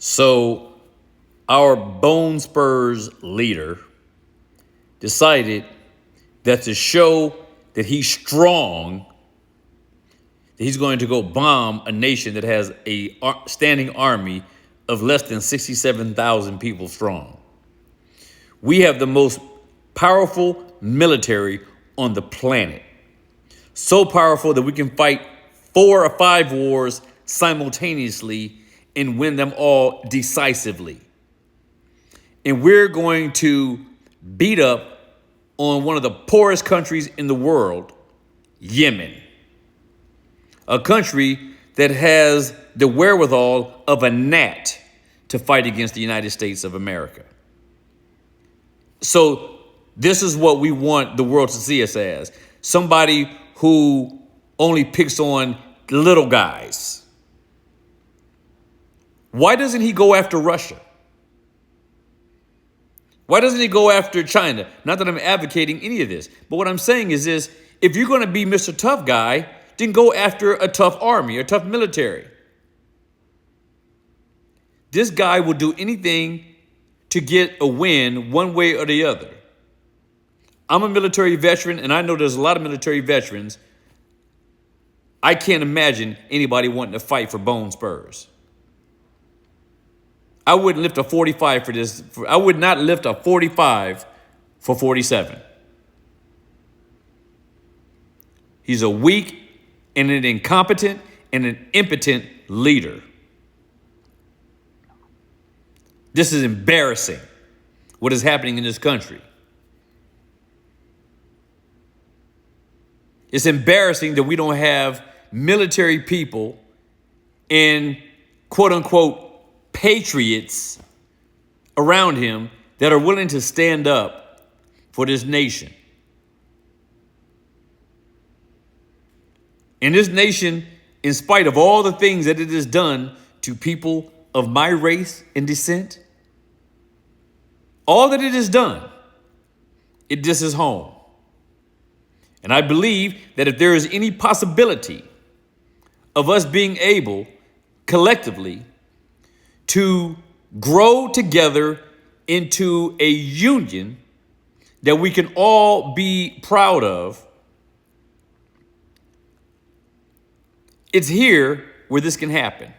So our Bone Spurs leader decided that to show that he's strong, that he's going to go bomb a nation that has a standing army of less than 67,000 people strong. We have the most powerful military on the planet. So powerful that we can fight 4 or 5 wars simultaneously and win them all decisively. And we're going to beat up on one of the poorest countries in the world, Yemen. A country that has the wherewithal of a gnat to fight against the United States of America. So this is what we want the world to see us as. Somebody who only picks on little guys. Why doesn't he go after Russia? Why doesn't he go after China? Not that I'm advocating any of this, but what I'm saying is this: if you're going to be Mr. Tough Guy, then go after a tough army, a tough military. This guy will do anything to get a win one way or the other. I'm a military veteran, and I know there's a lot of military veterans. I can't imagine anybody wanting to fight for Bone Spurs. I wouldn't lift a 45 for this. I would not lift a 45 for 47. He's a weak and an incompetent and an impotent leader. This is embarrassing, what is happening in this country. It's embarrassing that we don't have military people and quote unquote patriots around him that are willing to stand up for this nation. And this nation, in spite of all the things that it has done to people of my race and descent, all that it has done, this is home. And I believe that if there is any possibility of us being able collectively to grow together into a union that we can all be proud of, it's here where this can happen.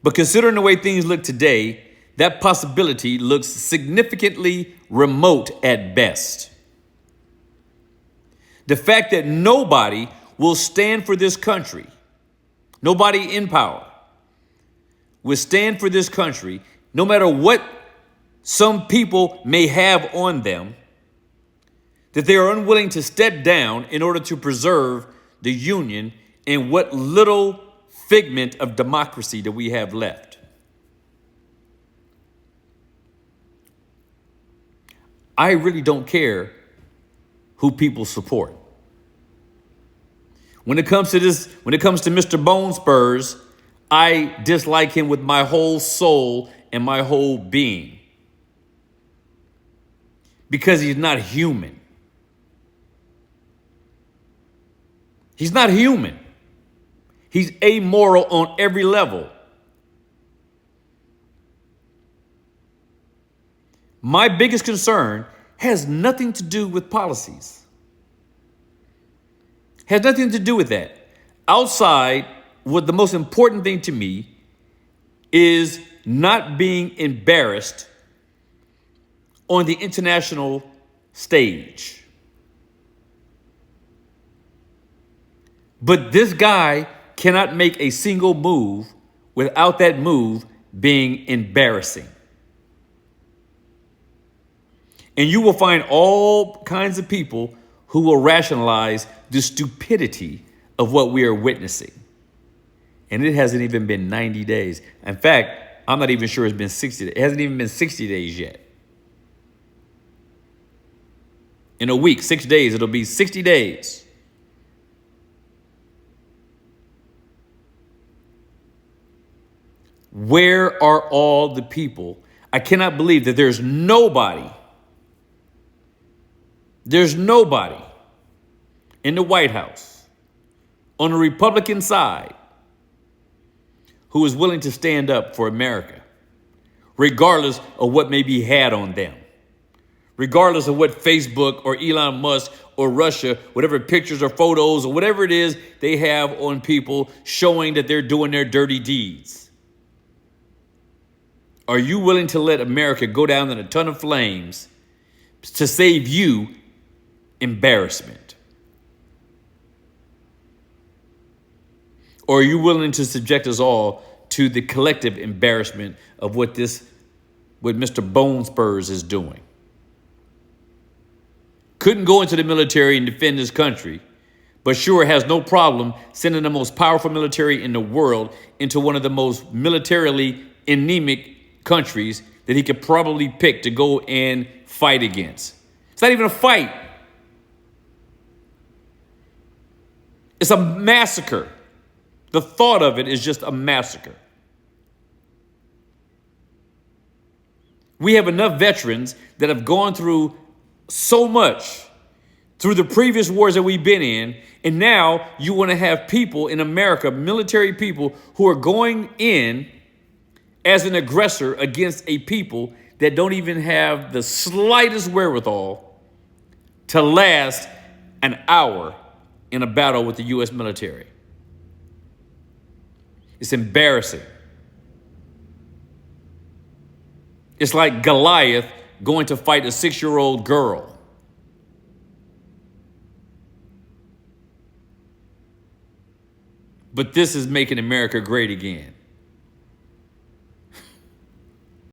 But considering the way things look today, that possibility looks significantly remote at best. The fact that nobody will stand for this country, nobody in power will stand for this country, no matter what some people may have on them, that they are unwilling to step down in order to preserve the union and what little figment of democracy that we have left. I really don't care who people support. When it comes to Mr. Bone Spurs, I dislike him with my whole soul and my whole being. Because he's not human. He's not human. He's amoral on every level. My biggest concern has nothing to do with policies. Has nothing to do with that. Outside, what the most important thing to me is not being embarrassed on the international stage. But this guy cannot make a single move without that move being embarrassing. And you will find all kinds of people who will rationalize the stupidity of what we are witnessing. And it hasn't even been 90 days. In fact, I'm not even sure it's been 60 days. It hasn't even been 60 days yet. In a week, 6 days, it'll be 60 days. Where are all the people? I cannot believe that there's nobody in the White House on the Republican side who is willing to stand up for America, regardless of what may be had on them, regardless of what Facebook or Elon Musk or Russia, whatever pictures or photos or whatever it is they have on people showing that they're doing their dirty deeds. Are you willing to let America go down in a ton of flames to save you embarrassment? Or are you willing to subject us all to the collective embarrassment of what Mr. Bone Spurs is doing? Couldn't go into the military and defend his country, but sure has no problem sending the most powerful military in the world into one of the most militarily anemic countries that he could probably pick to go and fight against. It's not even a fight. It's a massacre. The thought of it is just a massacre. We have enough veterans that have gone through so much through the previous wars that we've been in, and now you want to have people in America, military people, who are going in as an aggressor against a people that don't even have the slightest wherewithal to last an hour in a battle with the U.S. military. It's embarrassing. It's like Goliath going to fight a 6-year-old girl. But this is making America great again.